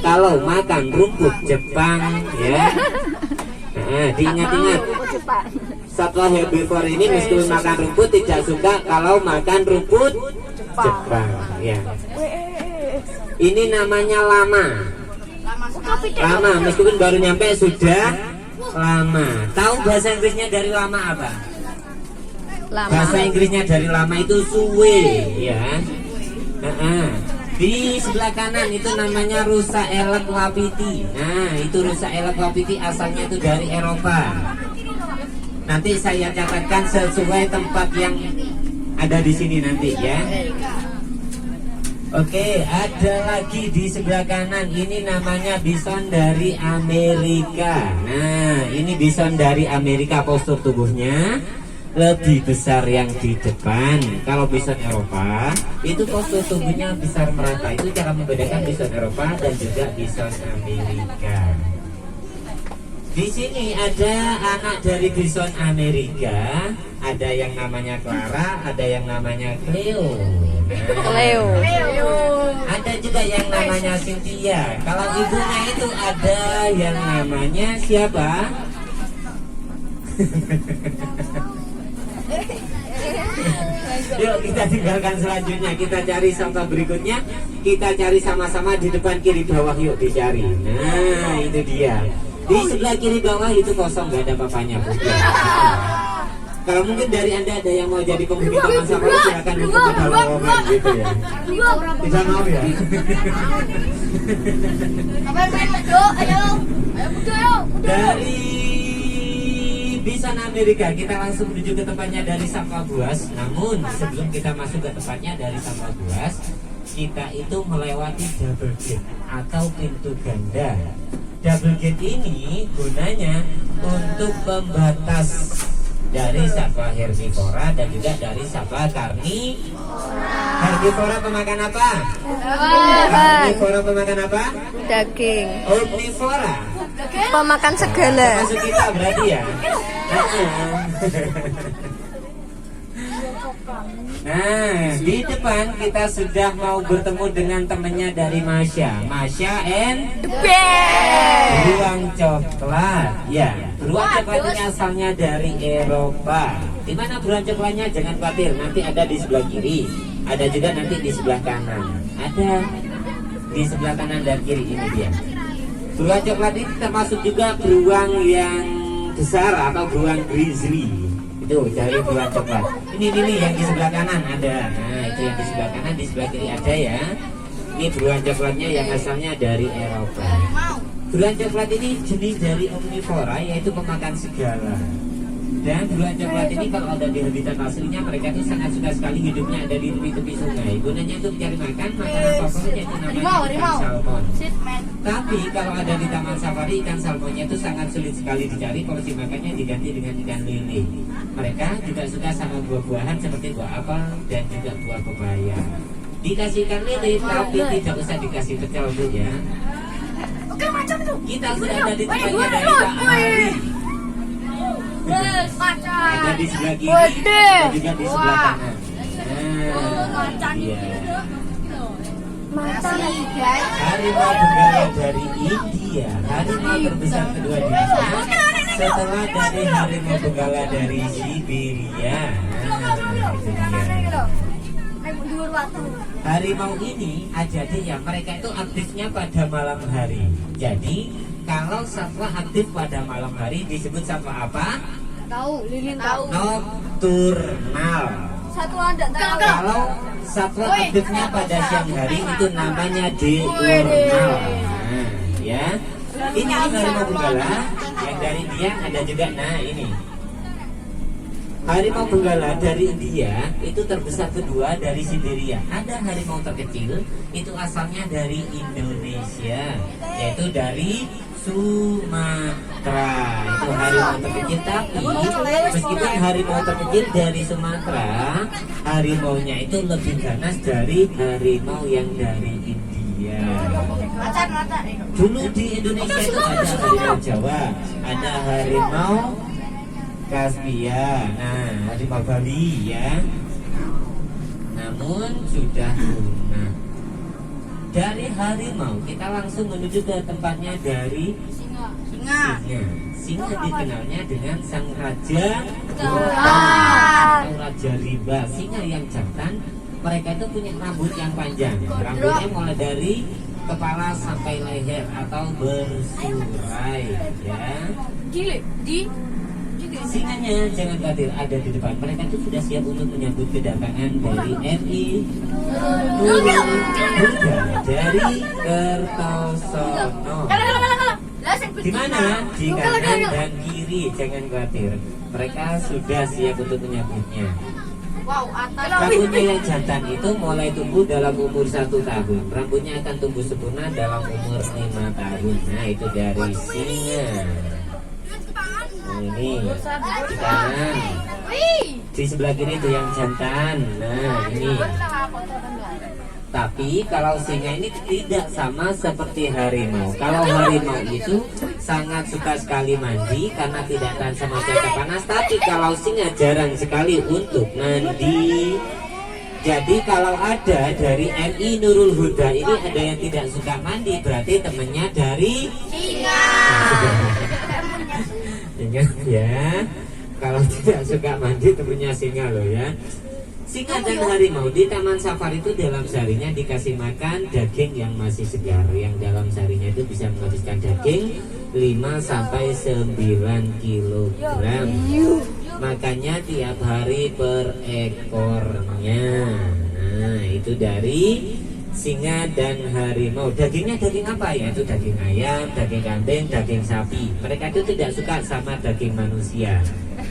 kalau makan rumput Jepang ya. Nah, diingat-ingat. Satwa herbivore ini meskipun makan rumput tidak suka kalau makan rumput Jepang ya. Ini namanya lama. Lama meskipun baru nyampe sudah lama. Tahu bahasa Inggrisnya dari lama apa? Bahasa Inggrisnya dari lama itu suwe ya. Di sebelah kanan itu namanya rusa elek wapiti. Nah, itu rusa elek wapiti asalnya itu dari Eropa. Nanti saya catatkan sesuai tempat yang ada di sini nanti ya. Oke, ada lagi di sebelah kanan. Ini namanya bison dari Amerika. Nah, ini bison dari Amerika, postur tubuhnya lebih besar yang di depan. Kalau bison Eropa itu postur tubuhnya besar merata. Itu cara membedakan bison Eropa dan juga bison Amerika. Di sini ada anak dari bison Amerika. Ada yang namanya Clara, ada yang namanya Cleo. Ada juga yang namanya Cynthia. Kalau ibunya itu ada yang namanya siapa? Yuk kita tinggalkan selanjutnya. Kita cari contoh berikutnya. Kita cari sama-sama di depan kiri bawah. Yuk dicari. Nah itu dia. Di sebelah kiri bawah itu kosong, gak ada papanya. Kalau mungkin dari Anda ada yang mau jadi penghuni taman safari, silakan untuk ke dalam komen gitu ya. Tidak mau ya? Dari bison Amerika kita langsung menuju ke tempatnya dari Satwa Buas. Namun sebelum kita masuk ke tempatnya dari Satwa Buas, kita itu melewati double gate atau pintu ganda. Double gate ini gunanya untuk pembatas dari satwa herbivora dan juga dari satwa karnivora. Herbivora pemakan apa? Karnivora pemakan apa? Daging. Omnivora Pemakan segala. termasuk kita berarti ya. Nah, di depan kita sudah mau bertemu dengan temannya dari Masya. Masya and beruang coklat. Ya, beruang coklat ini asalnya dari Eropa. Di mana beruang coklatnya? Jangan khawatir, nanti ada di sebelah kiri. Ada juga nanti di sebelah kanan. Ada di sebelah kanan dan kiri, ini dia. Beruang coklat ini termasuk juga beruang yang besar atau beruang grizzly. Itu dari beruang coklat. Ini yang di sebelah kanan ada. Nah, itu yang di sebelah kanan, di sebelah kiri ada ya. Ini beruang coklatnya yang asalnya dari Eropa. Beruang coklat ini jenis dari omnivora, yaitu pemakan segala. Dan beruang coklat ini kalau ada di habitat aslinya, mereka itu sangat suka sekali hidupnya ada di tepi-tepi sungai. Gunanya untuk mencari makan, makanan favoritnya itu namanya ikan salmon. Tapi kalau ada di taman safari, ikan salmonnya itu sangat sulit sekali dicari. Porsi makannya diganti dengan ikan lele. Mereka juga suka sama buah-buahan seperti buah apel dan juga buah pepaya. Dikasih ikan lele, tapi tidak usah dikasih pecel Bu ya. Kita sudah ada di tempatnya dari Pak Ari. Ada di sebelah kiri, ada juga di sebelah kanan. Nah, iya. Harimau benggala dari India, harimau terbesar kedua di dunia setelah dari harimau benggala dari Siberia. Nah, itu dia. Harimau ini jadi ya mereka itu aktifnya pada malam hari. Jadi kalau satwa aktif pada malam hari disebut satwa apa? Lilin tahu. Nokturnal. Satwa enggak tahu. Kalau satwa aktifnya pada siang hari itu namanya diurnal. Nah, ya. Ini harimau benggala yang dari India ada juga. Nah, ini. Harimau benggala dari India itu terbesar kedua dari Siberia. Ada harimau terkecil itu asalnya dari Indonesia, yaitu dari Sumatera. Itu harimau terkecil, tapi meskipun harimau terkecil dari Sumatera, harimaunya itu lebih ganas dari harimau yang dari India. Dulu di Indonesia itu ada harimau Jawa, ada harimau Kaspia, nah harimau Bali ya. Namun sudah punah. Dari harimau kita langsung menuju ke tempatnya dari singa. Singa dikenalnya dengan sang raja atau raja rimba. Singa yang jantan, mereka itu punya rambut yang panjang. Rambutnya mulai dari kepala sampai leher atau bersurai, ya. Singanya jangan khawatir, ada di depan. Mereka itu sudah siap untuk menyambut kedatangan dari RI Nurul Huda dari Kertosono. Di mana? Di kanan dan kiri, jangan khawatir. Mereka sudah siap untuk menyambutnya. Rambutnya yang jantan itu mulai tumbuh dalam umur 1 tahun. Rambutnya akan tumbuh sempurna dalam umur 5 tahun. Nah, itu dari singa. Ini di kanan, di sebelah kiri itu yang jantan. Nah, ini. Tapi kalau singa ini tidak sama seperti harimau. Kalau harimau itu sangat suka sekali mandi karena tidak tahan sama cuaca panas. Tapi kalau singa jarang sekali untuk mandi. Jadi kalau ada dari RI Nurul Huda ini ada yang tidak suka mandi, berarti temennya dari singa. Ingat ya, kalau tidak suka mandi temennya singa loh ya. Singa dan harimau di taman safari itu dalam seharinya dikasih makan daging yang masih segar. Yang dalam seharinya itu bisa menghabiskan daging 5-9 kilogram. Makannya tiap hari per ekornya. Nah, itu dari singa dan harimau. Dagingnya daging apa ya? Itu daging ayam, daging kambing, daging sapi. Mereka itu tidak suka sama daging manusia.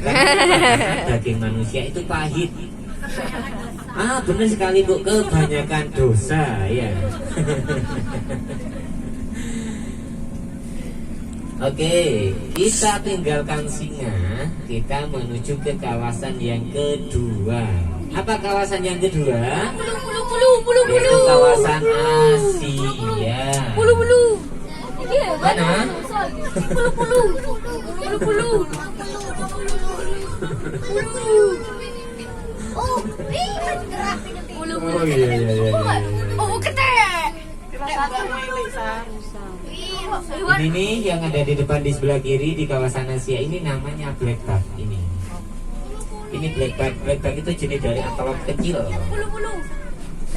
Karena daging manusia itu pahit. Benar sekali Bu, kebanyakan dosa ya. Oke, kita tinggalkan singa, kita menuju ke kawasan yang kedua. Apa kawasan yang kedua? Itu kawasan Asia. Mana? Oh iya. Ini nih yang ada di depan di sebelah kiri di kawasan Asia ini namanya blackback ini. Ini blackback. Blackback itu jenis dari antelop kecil.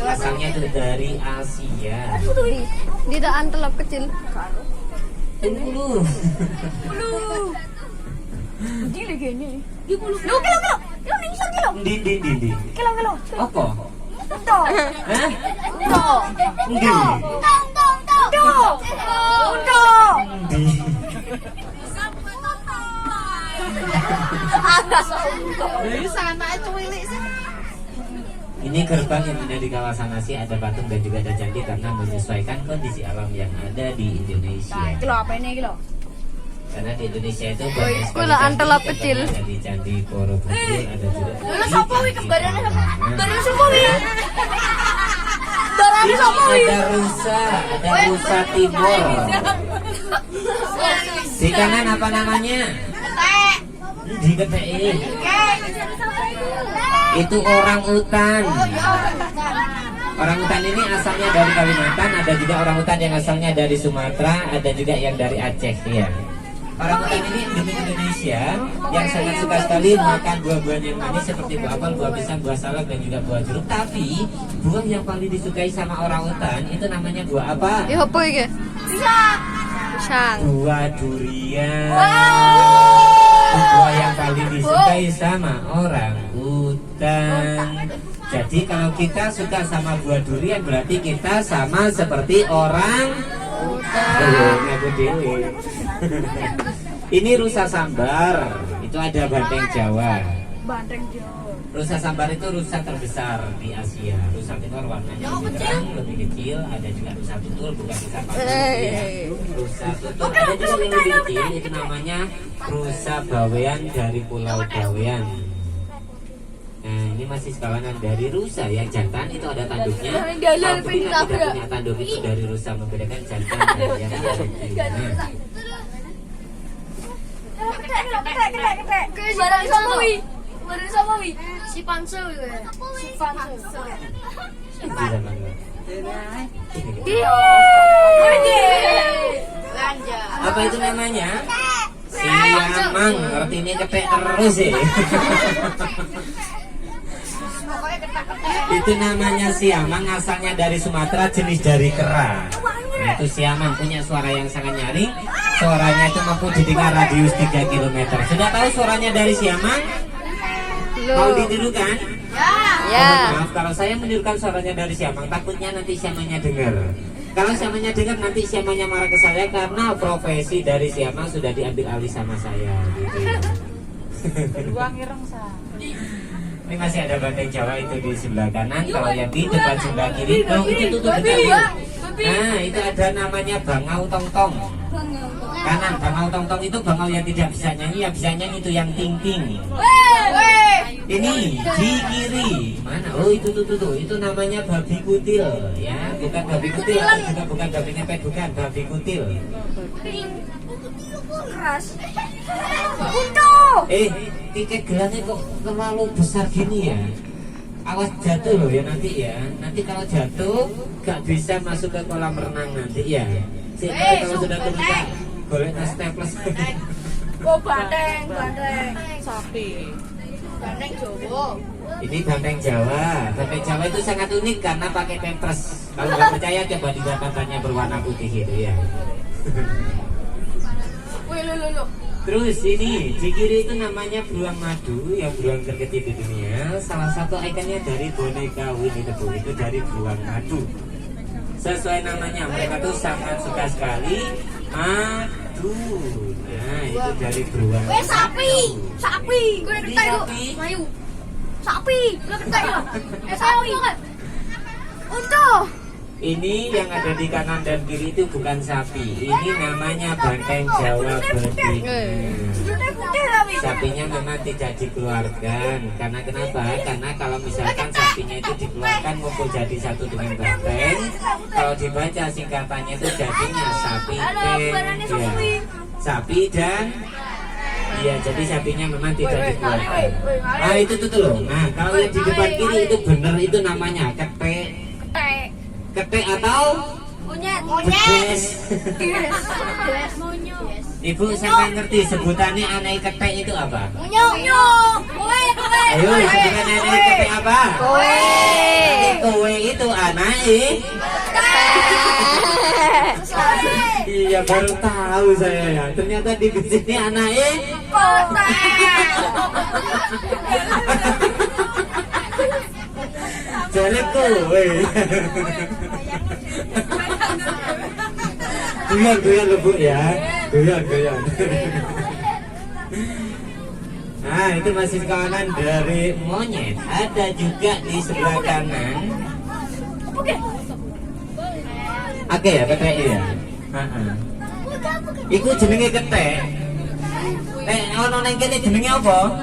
Asalnya itu dari Asia. Tidak antelop kecil. Bulu. Gila gini. Kilo. Di. Apa? Hah? Di. Ini gerbang yang ada di kawasan Asia, ada patung dan juga ada candi karena menyesuaikan kondisi alam yang ada di Indonesia. Karena di Indonesia itu banyak sekali antelop kecil. Ada di Candi Borobudur, ada juga di ada rusa timur. Di kanan apa namanya? Di KPI. Itu orang utan. Orang utan ini asalnya dari Kalimantan, ada juga orang utan yang asalnya dari Sumatera, ada juga yang dari Aceh ya. Orang utan ini endemik Indonesia yang sangat suka sekali makan buah-buahan yang manis seperti buah apel, buah pisang, buah salak dan juga buah jeruk. Tapi buah yang paling disukai sama orang utan itu namanya buah apa? Apa iki? Pisang. Buah durian. Buah yang paling disukai sama orang utan. Jadi kalau kita suka sama buah durian berarti kita sama seperti orang utan. Ini rusa sambar. Itu ada banteng Jawa. Rusa sambar itu rusa terbesar di Asia. Rusa timur warnanya lebih terang, lebih kecil. Ada juga rusa tutul, bukan rusa palsu ya. Rusa tutul ada juga yang lebih kecil. Itu namanya rusa bawean dari Pulau Bawean. Nah, ini masih sekawanan dari rusa. Yang jantan itu ada tanduknya. Kalau betina tidak punya tanduk itu dari rusa, membedakan jantan dan yang betina. Barang sama wi? Si Pansu. Si Pansu. Di zaman Apa itu namanya? Siamang. Artinya ketek terus ya. Itu namanya siamang, asalnya dari Sumatera, jenis dari kera. Nah, itu siamang, punya suara yang sangat nyaring. Suaranya itu mampu didengar radius 3 km. Sudah tahu suaranya dari siamang? Mau ditirukan? Ya. Maaf kalau saya menirukan suaranya dari siamang, takutnya nanti siamangnya dengar. Kalau siamangnya dengar, nanti siamangnya marah ke saya karena profesi dari siamang sudah diambil alih sama saya. Gitu. Ini masih ada banteng Jawa itu di sebelah kanan. Kalau yang di depan sebelah kiri, oh itu tutup bentar. Nah, itu ada namanya bangau tongtong. Kanan bangau tongtong itu bangau yang tidak bisa nyanyi, yang bisa nyanyi itu yang ting ting. Ini di kiri mana? Oh itu tuh itu namanya babi kutil ya, bukan babi kutil, juga bukan babi ngepet, bukan babi kutil. Tiket gelangnya kok terlalu besar gini ya? Awas jatuh loh ya nanti ya. Nanti kalau jatuh gak bisa masuk ke kolam renang nanti ya. Kalau sudah terluka golek staples. Oh banteng sapi. Banteng Jawa. Ini banteng Jawa. Banteng Jawa itu sangat unik karena pakai pampers. Kalau nggak percaya coba dilihat matanya berwarna putih itu ya. Terus ini di kiri itu namanya beruang madu, yang beruang terkecil di dunia. Salah satu ikonnya dari boneka Winnie the Pooh, itu dari beruang madu. Sesuai namanya, mereka tuh sangat suka sekali madu. Nah itu dari beruang. Sapi. Gue ketek yuk. Ayo. Sapi. Gue ketek yuk. Sapi kan. Untuk. Ini yang ada di kanan dan kiri itu bukan sapi. Ini namanya banteng Jawa betina. Sapinya memang tidak dikeluarkan. Karena kenapa? Karena kalau misalkan sapinya itu dikeluarkan ngumpul jadi satu dengan banteng, kalau dibaca singkatannya itu jadinya sapi dan ya. Sapi dan iya, jadi sapinya memang tidak dikeluarkan. Ah itu tuh loh. Nah kalau yang di depan kiri itu benar, itu namanya ketek. Ketek atau Monyet. Ibu sampai ngerti sebutannya anak ketek itu apa? Ayo sebutan anak ketek apa? Kowe itu anak Iya baru tahu saya ya. Ternyata di sini anak jadi kowe. Goyang loh Bu ya. Goyang. Nah itu masih kawanan dari monyet. Ada juga di sebelah kanan. Oke ya ketek ya. Iku jenenge ketek. Ono nang kene jenenge apa?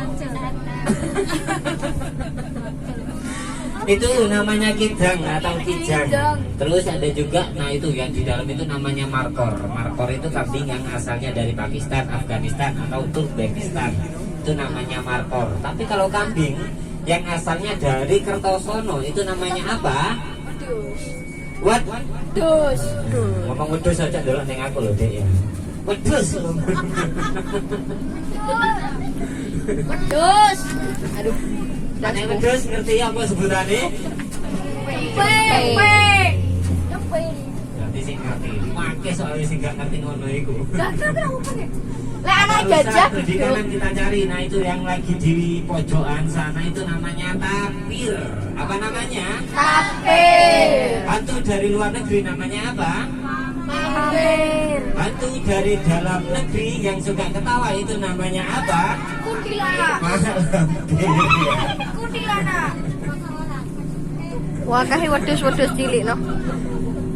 Itu namanya kidang atau kijang. Terus ada juga, nah itu yang di dalam itu namanya markor. Markor itu kambing yang asalnya dari Pakistan, Afghanistan atau Turkmenistan. Itu namanya markor. Tapi kalau kambing yang asalnya dari Kertosono itu namanya apa? Wedus. Ngomong wedus aja dulu neng aku loh dek ya. Wedus. Aduh. Nek wedhus ngerti apa sebutannya? Berarti sing ngerti. Pakai soalnya sing gak ngerti ngono iku. Lah anak gajah. Di kanan kita cari. Nah itu yang lagi di pojokan sana itu namanya tapir. Apa namanya? Tapir. Hantu dari luar negeri namanya apa? Tapir. Hantu dari dalam negeri yang suka ketawa itu namanya apa? Kuntilanak. Kuntilanak. Wah, kahe wedhus-wedhus cilik no.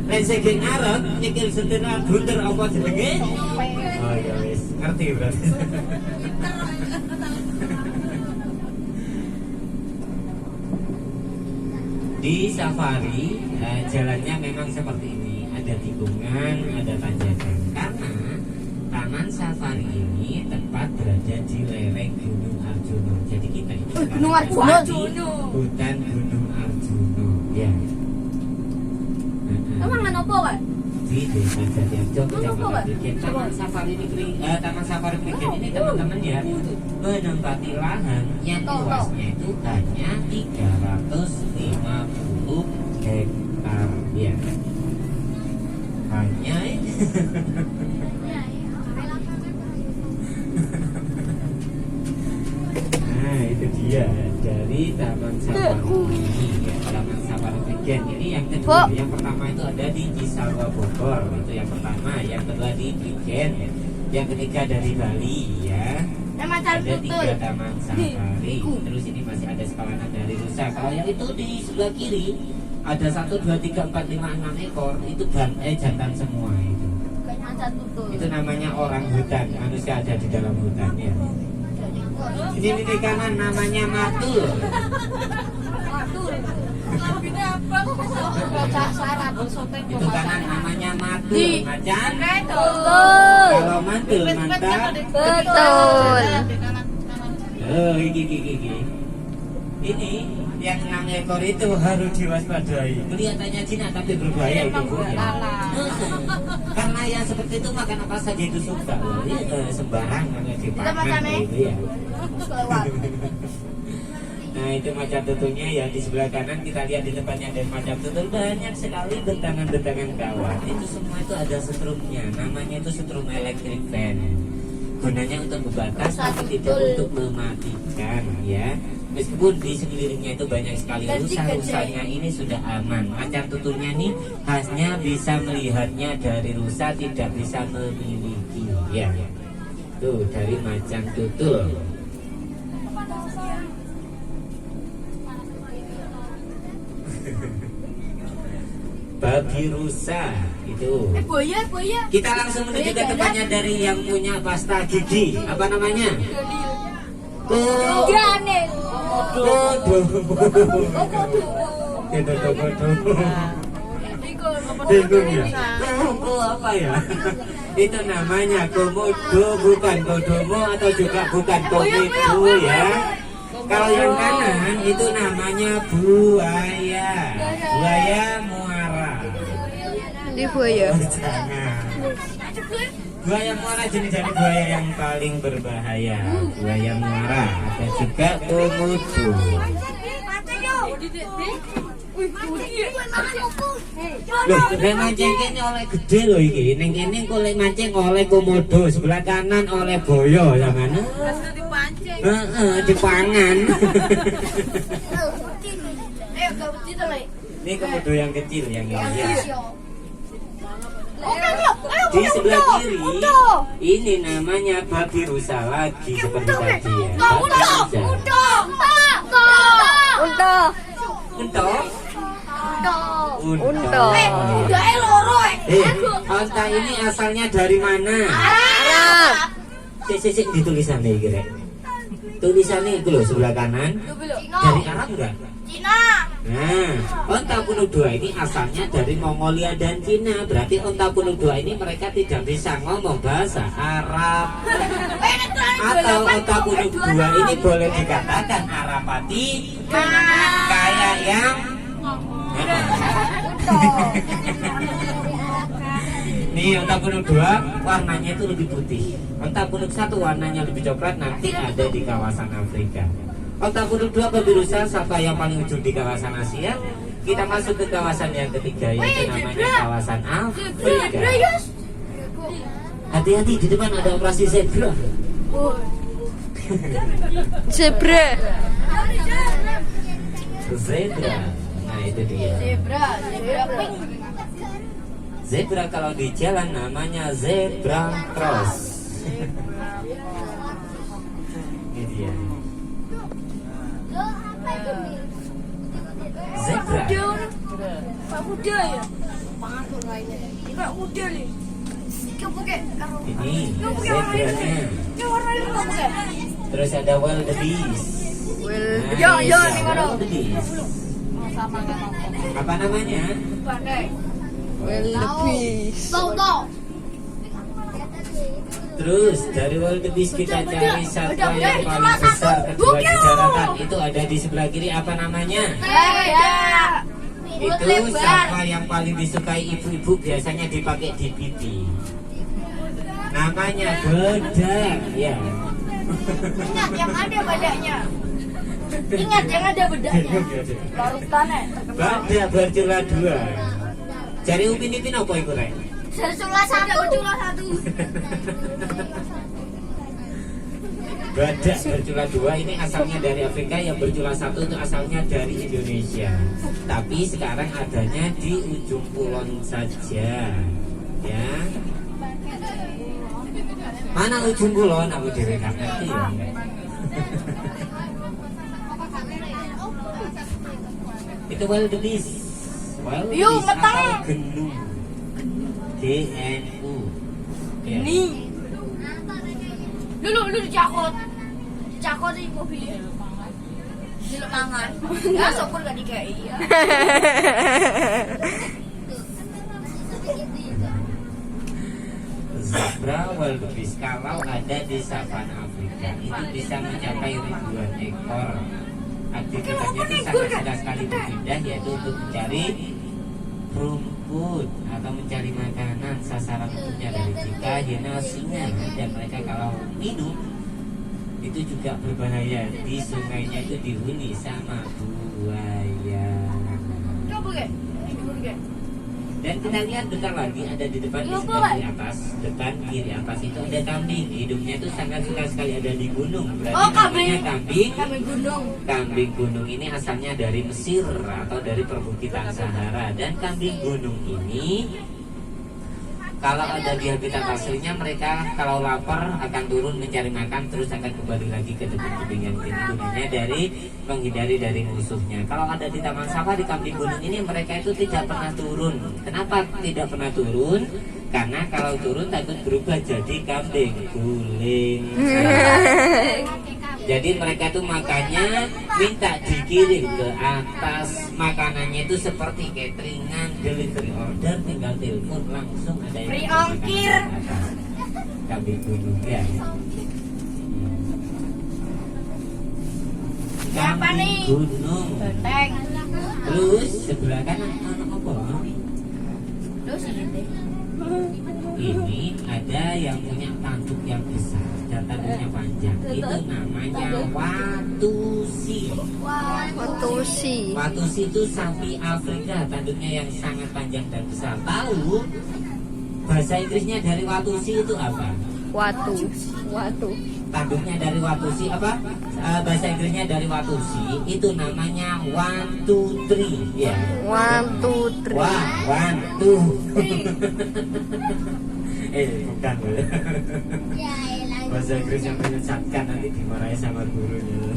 Nek sing ngarep nyekil setengah bunder apa jenenge? Oh ya wis, ngerti berarti. Di safari jalannya memang seperti ini, ada tikungan, ada tanjakan. Karena taman safari ini tepat berada di lereng Gunung Arjuna. Jadi kita ini Gunung Arjuna. hutan Gunung Arjuna. Ya. Emang nggak nopo kan? Di Desa Jatiarjo, Kecamatan Prigen. Taman Safari Prigen ini teman-teman ya menempati lahan yang luasnya itu hanya 350 hektar ya. Hanya nah itu dia dari Taman Safari ini ya, Taman Safari Prigen ini yang kedua. Yang pertama itu ada di Cisarua Bogor, itu yang pertama. Yang kedua di Prigen, yang ketiga dari Bali ya. Ada 3 taman safari. Terus ini masih ada sekawanan dari rusa. Kalau yang itu di sebelah kiri ada 1, 2, 3, 4, 5, 6 ekor. Itu jantan semua itu. Itu namanya orang hutan. Manusia ada di dalam hutan ya. Ini di kanan namanya matul. Itu kanan namanya matul. Macan. Kalau matul mantap. Betul. Oh, gigi. Ini yang 6 ekor itu harus diwaspadai. Kelihatannya jinak tapi berbahaya itu Bu. Ya. Karena yang seperti itu makan apa saja itu suka. Sembarang dipakan gitu ya. Nah itu macam tuturnya ya. Di sebelah kanan kita lihat di depannya ada macam tutur. Banyak sekali bentangan-bentangan kawat. Itu semua itu ada setrumnya. Namanya itu setrum electric fan. Gunanya untuk membatas tapi tidak untuk mematikan ya. Meskipun di sekelilingnya itu banyak sekali rusa-rusanya ini sudah aman. Macan tuturnya nih khasnya bisa melihatnya dari rusa, tidak bisa memiliki ya. Tuh dari macan tutul. Babi rusa itu. Buaya. Kita langsung menuju ke tempatnya dari yang punya pasta gigi. Apa namanya? Komodo. Bingung ya? Apa ya? Itu namanya komodo, bukan kodomo atau juga bukan komodo ya. Kalau yang kanan itu namanya buaya. Buaya muara. Di buaya. Jangan. Buaya muara jenis dari buaya yang paling berbahaya. Buaya muara. Ada juga komodo. Loh, nek mancing kene oleh gede lho iki. Ning kene kok lek mancing oleh komodo, sebelah kanan oleh boyo sampean. Heeh, dipangan. Ini komodo yang kecil yang ini ya. Di sebelah kiri ini namanya babi rusa lagi seperti tadi ya. Unta. Unta ini asalnya dari mana? Arab. Sik di tulisannya iki rek. Tulisannya itu loh sebelah kanan. Dari Arab enggak? Cina. Nah, onta punuk 2 ini asalnya dari Mongolia dan Cina. Berarti onta punuk 2 ini mereka tidak bisa ngomong bahasa Arab. Atau onta punuk 2 ini boleh dikatakan Arapati kayak yang nih onta punuk 2 warnanya itu lebih putih. Onta punuk 1 warnanya lebih coklat, nanti ada di kawasan Afrika. Onta punuk 2 babi rusa satwa yang paling ujung di kawasan Asia. Kita masuk ke kawasan yang ketiga yaitu namanya kawasan Afrika. Hati-hati di depan ada operasi zebra. Zebra. Zebra. Nah itu dia. Zebra. Zebra kalau di jalan namanya zebra cross. Ini dia. Zebra. Pak Muda ya. Pak Muda nih. Ini zebranya. Terus ada wildebeest. Nah, wildebeest. Apa namanya? Wildebeest. Terus dari wildebeest kita cari satwa yang paling besar kedua di daratan. Itu ada di sebelah kiri, apa namanya? Itu sama yang paling disukai ibu-ibu biasanya dipakai di pipi. Namanya bedak, ya. Ingat yang ada bedaknya. Ingat yang ada bedaknya. Larutannya. Bedak bercula dua. Cari Upin Ipin apa itu, Rek? Bercula satu. Badak bercula dua ini asalnya dari Afrika, yang bercula satu itu asalnya dari Indonesia. Tapi sekarang adanya di ujung kulon saja, ya. Mana ujung kulon? Aku dewe gak ngerti ya. Itu wildebeest. Wildebeest atau genu. GNU. Ya. Dulu dicakot di mobilnya. Dulu mangan. Ya sopur gak dikei. Zebra wildebeest kalau ada di savana Afrika itu bisa mencapai ribuan ekor. Aktivitasnya itu sangat mudah sekali berpindah, yaitu untuk mencari rumput atau mencari makanan. Sasaran untuknya dari jika hiena singa, dan mereka kalau minum itu juga berbahaya. Di sungainya itu dihuni sama buaya. Coba ke? Dan kita lihat bentar lagi ada di depan, di sebelah kiri atas, depan kiri atas itu ada kambing. Hidupnya itu sangat suka sekali ada di gunung. Berarti namanya kambing. Kambing gunung ini asalnya dari Mesir atau dari perbukitan Sahara. Dan kambing gunung ini kalau ada di habitat aslinya, mereka kalau lapar akan turun mencari makan, terus akan kembali lagi ke tebing-tebing yang tinggi. Gunanya dari menghindari dari musuhnya. Kalau ada di taman safari kambing gunung ini, mereka itu tidak pernah turun. Kenapa tidak pernah turun? Karena kalau turun takut berubah jadi kambing guling. Jadi mereka tuh makannya minta dikirim ke atas. Makanannya itu seperti cateringan, delivery order, tinggal telepon langsung ada yang Free ongkir. Kambing gunung ya. Siapa nih? Gunung. Benteng. Terus sebelah kanan anak apa? Terus ini. Ini ada yang punya tanduk yang besar dan tanduknya panjang. Itu namanya watusi. Watusi. Watusi itu sapi Afrika, tanduknya yang sangat panjang dan besar. Tahu bahasa Inggrisnya dari watusi itu apa? Watu. Tanduknya dari watusi apa? Bahasa Inggrisnya dari watusi itu namanya 1, 2, 3 ya. 1, 2, 3. Wah, 1, 2. Bukan. Bahasa Inggris yang menyesatkan, nanti dimarahi sama gurunya.